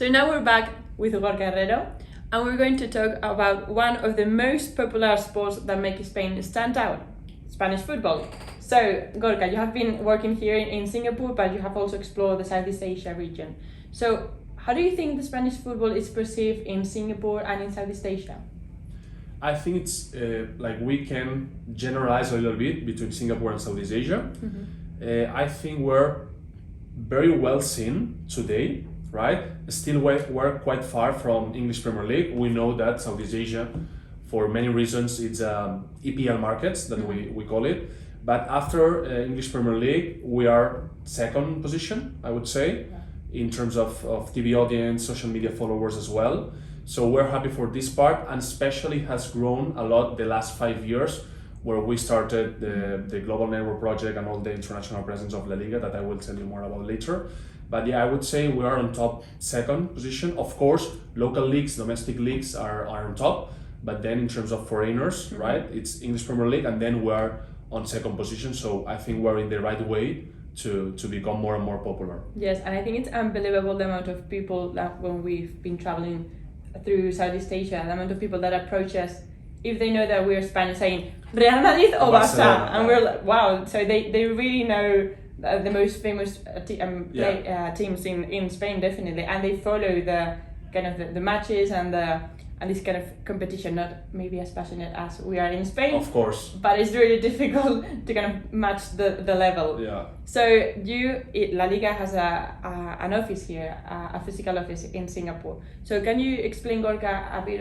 So now we're back with Gorka Herrero, and we're going to talk about one of the most popular sports that make Spain stand out, Spanish football. So Gorka, you have been working here in Singapore, but you have also explored the Southeast Asia region. So how do you think the Spanish football is perceived in Singapore and in Southeast Asia? I think it's like we can generalize a little bit between Singapore and Southeast Asia. I think we're very well seen today, right? Still we're quite far from English Premier League. We know that Southeast Asia, for many reasons, it's EPL markets that we call it. But after English Premier League, we are second position, I would say, in terms of TV audience, social media followers as well. So we're happy for this part, and especially has grown a lot the last 5 years, where we started the global network project and all the international presence of LaLiga that I will tell you more about later. But yeah, I would say we are on top second position. Of course, local leagues, domestic leagues are on top, but then in terms of foreigners, right, it's English Premier League, and then we are on second position. So I think we're in the right way to become more and more popular. Yes, and I think it's unbelievable the amount of people that when we've been traveling through Southeast Asia, the amount of people that approach us if they know that we're Spanish, saying Real Madrid or Barça, and we're like, wow. So they really know the most famous teams in Spain, definitely, and they follow the kind of the matches and this kind of competition. Not maybe as passionate as we are in Spain, of course, but it's really difficult to kind of match the level. Yeah. So LaLiga has an office here, a physical office in Singapore. So can you explain, Gorka, a bit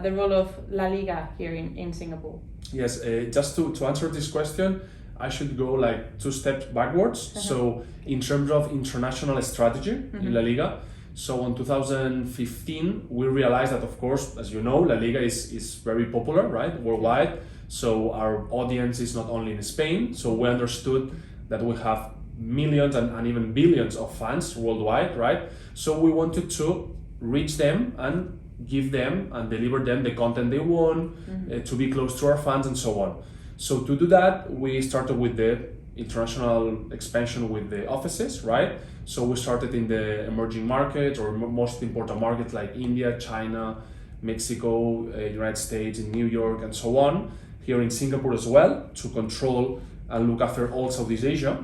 the role of LaLiga here in Singapore? Yes, just to answer this question, I should go like 2 steps backwards. So in terms of international strategy in LaLiga, so in 2015, we realized that, of course, as you know, LaLiga is very popular, right, worldwide. So our audience is not only in Spain. So we understood that we have millions and even billions of fans worldwide, right? So we wanted to reach them and give them and deliver them the content they want, to be close to our fans and so on. So to do that, we started with the international expansion with the offices, right? So we started in the emerging markets or most important markets like India, China, Mexico, United States, in New York, and so on. Here in Singapore as well, to control and look after all Southeast Asia.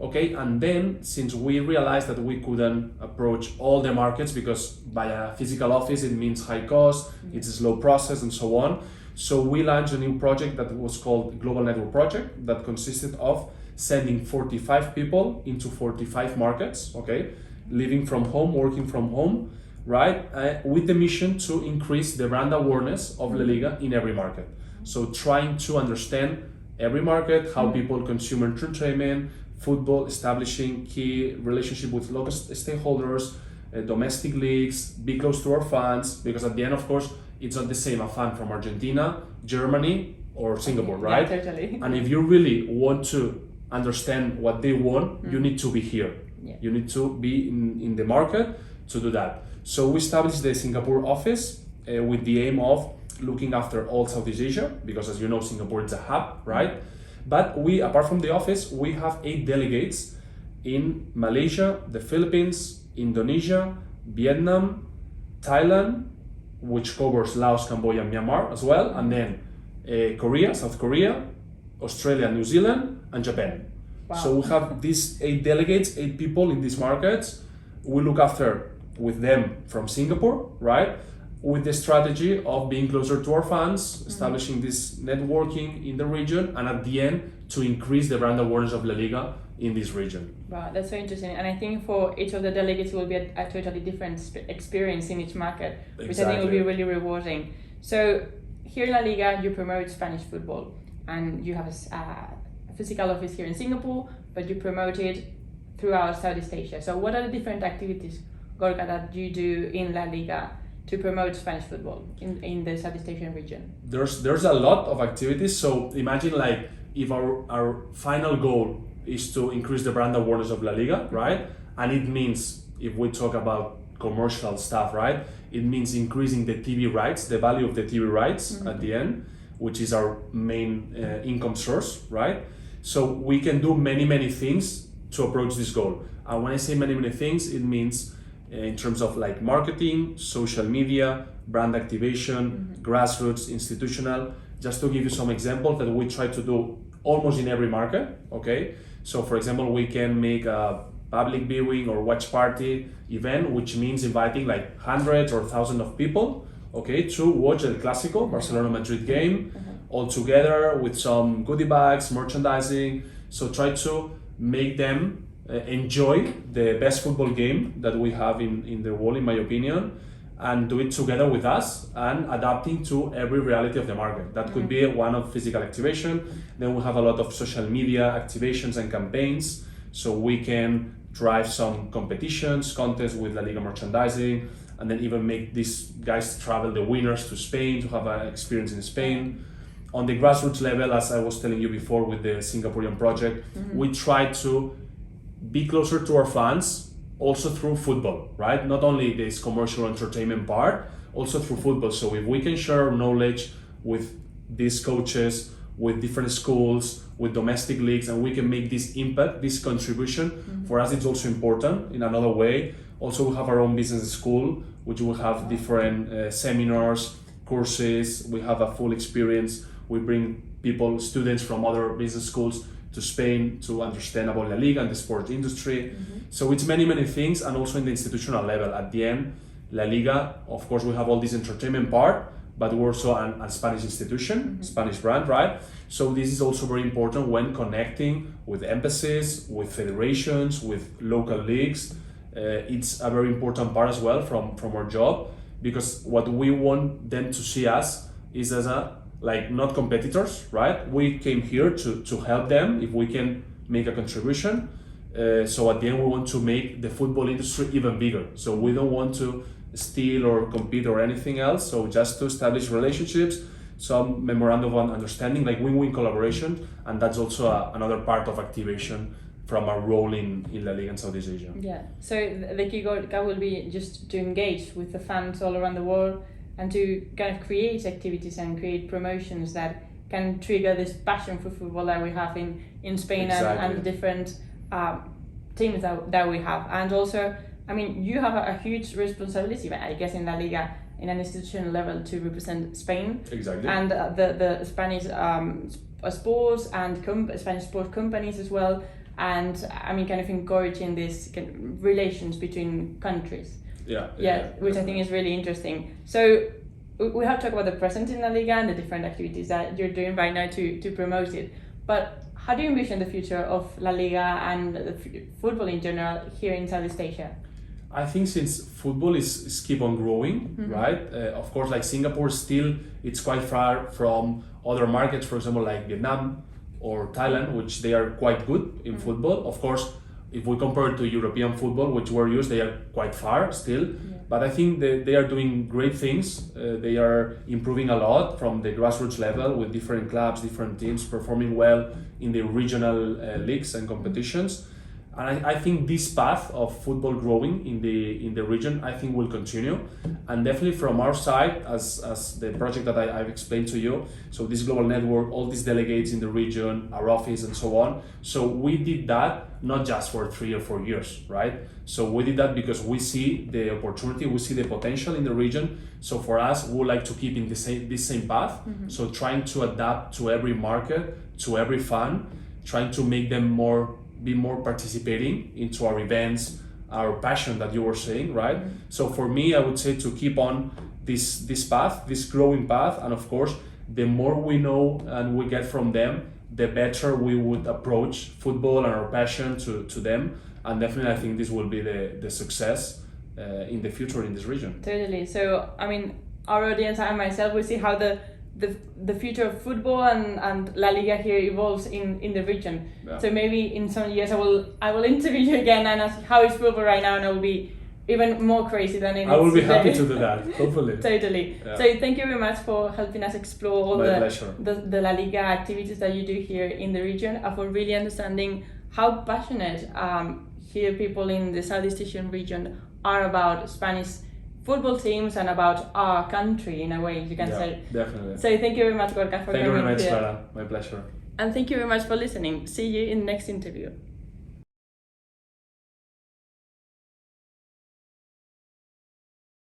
Okay, and then since we realized that we couldn't approach all the markets because by a physical office it means high cost, it's a slow process and so on. So we launched a new project that was called Global Network Project that consisted of sending 45 people into 45 markets, okay, living from home, working from home, right, with the mission to increase the brand awareness of LaLiga in every market. So trying to understand every market, how people consume entertainment, football, establishing key relationship with local stakeholders, domestic leagues, be close to our fans, because at the end, of course, it's not the same a fan from Argentina, Germany, or Singapore, right? Yeah, totally. And if you really want to understand what they want, you need to be here. Yeah. You need to be in the market to do that. So we established the Singapore office with the aim of looking after all Southeast Asia, because as you know, Singapore is a hub, right? But we, apart from the office, we have 8 delegates in Malaysia, the Philippines, Indonesia, Vietnam, Thailand, which covers Laos, Cambodia, and Myanmar as well, and then Korea, South Korea, Australia, New Zealand, and Japan. Wow. So we have these 8 delegates, 8 people in these markets. We look after with them from Singapore, right? With the strategy of being closer to our fans, establishing this networking in the region, and at the end, to increase the brand awareness of LaLiga in this region. Wow, that's so interesting. And I think for each of the delegates, it will be a totally different experience in each market, which I think will be really rewarding. So here in LaLiga, you promote Spanish football, and you have a physical office here in Singapore, but you promote it throughout Southeast Asia. So what are the different activities, Gorka, that you do in LaLiga to promote Spanish football in the Southeast Asian region? There's a lot of activities. So imagine like if our final goal is to increase the brand awareness of LaLiga, right? And it means, if we talk about commercial stuff, right? It means increasing the TV rights, the value of the TV rights at the end, which is our main income source, right? So we can do many things to approach this goal. And when I say many things, it means in terms of like marketing, social media, brand activation, grassroots, institutional. Just to give you some examples that we try to do almost in every market, okay? So for example, we can make a public viewing or watch party event, which means inviting like hundreds or thousands of people, okay, to watch El Clásico, Barcelona-Madrid game, all together with some goodie bags, merchandising. So try to make them enjoy the best football game that we have in the world, in my opinion, and do it together with us and adapting to every reality of the market. That could be one of physical activation. Then we have a lot of social media activations and campaigns. So we can drive some competitions, contests with LaLiga merchandising, and then even make these guys travel, the winners, to Spain to have an experience in Spain. On the grassroots level, as I was telling you before with the Singaporean project, we try to be closer to our fans also through football, right? Not only this commercial entertainment part, also through football. So if we can share knowledge with these coaches, with different schools, with domestic leagues, and we can make this impact, this contribution, for us it's also important in another way. Also we have our own business school, which will have different seminars, courses, we have a full experience. We bring people, students from other business schools to Spain to understand about LaLiga and the sport industry. So it's many, many things, and also in the institutional level. At the end, LaLiga, of course, we have all this entertainment part, but we're also a Spanish institution, Spanish brand, right? So this is also very important when connecting with embassies, with federations, with local leagues. It's a very important part as well from our job, because what we want them to see us is as like not competitors, right? We came here to help them if we can make a contribution. So at the end, we want to make the football industry even bigger. So we don't want to steal or compete or anything else. So just to establish relationships, some memorandum of understanding, like win-win collaboration, and that's also another part of activation from our role in LaLiga and Southeast Asia. Yeah. So the key goal will be just to engage with the fans all around the world, and to kind of create activities and create promotions that can trigger this passion for football that we have in Spain, and the different teams that we have. And also, I mean, you have a huge responsibility, I guess, in La Liga, in an institutional level, to represent Spain. Exactly. And the Spanish sports and Spanish sport companies as well. And I mean, kind of encouraging these relations between countries. Yeah, which I think is really interesting. So we have talked about the present in La Liga and the different activities that you're doing right now to promote it. But how do you envision the future of La Liga and the football in general here in Southeast Asia? I think since football is keep on growing, right? Of course, like Singapore still, it's quite far from other markets, for example, like Vietnam or Thailand, which they are quite good in football. Of course, if we compare it to European football, which we're used, they are quite far still. But I think they are doing great things. They are improving a lot from the grassroots level with different clubs, different teams performing well in the regional leagues and competitions. And I think this path of football growing in the region, I think will continue. And definitely from our side, as the project that I've explained to you, so this global network, all these delegates in the region, our office and so on. So we did that not just for 3 or 4 years, right? So we did that because we see the opportunity, we see the potential in the region. So for us, we would like to keep in this same path. So trying to adapt to every market, to every fan, trying to make them be more participating into our events, our passion that you were saying, right? So for me, I would say to keep on this path, this growing path, and of course, the more we know and we get from them, the better we would approach football and our passion to them. And definitely, I think this will be the success in the future in this region. Totally. So, I mean, our audience and myself will see how the future of football and La Liga here evolves in the region. Yeah. So maybe in some years I will interview you again and ask how is football right now, and I will be even more crazy than it is. I will be happy to do that, hopefully. Totally. Yeah. So thank you very much for helping us explore all the La Liga activities that you do here in the region, and for really understanding how passionate here people in the Southeast Asian region are about Spanish football teams and about our country in a way, you can say. Definitely. So thank you very much, Gorka, for coming here. Thank you very much, Clara. My pleasure. And thank you very much for listening. See you in the next interview.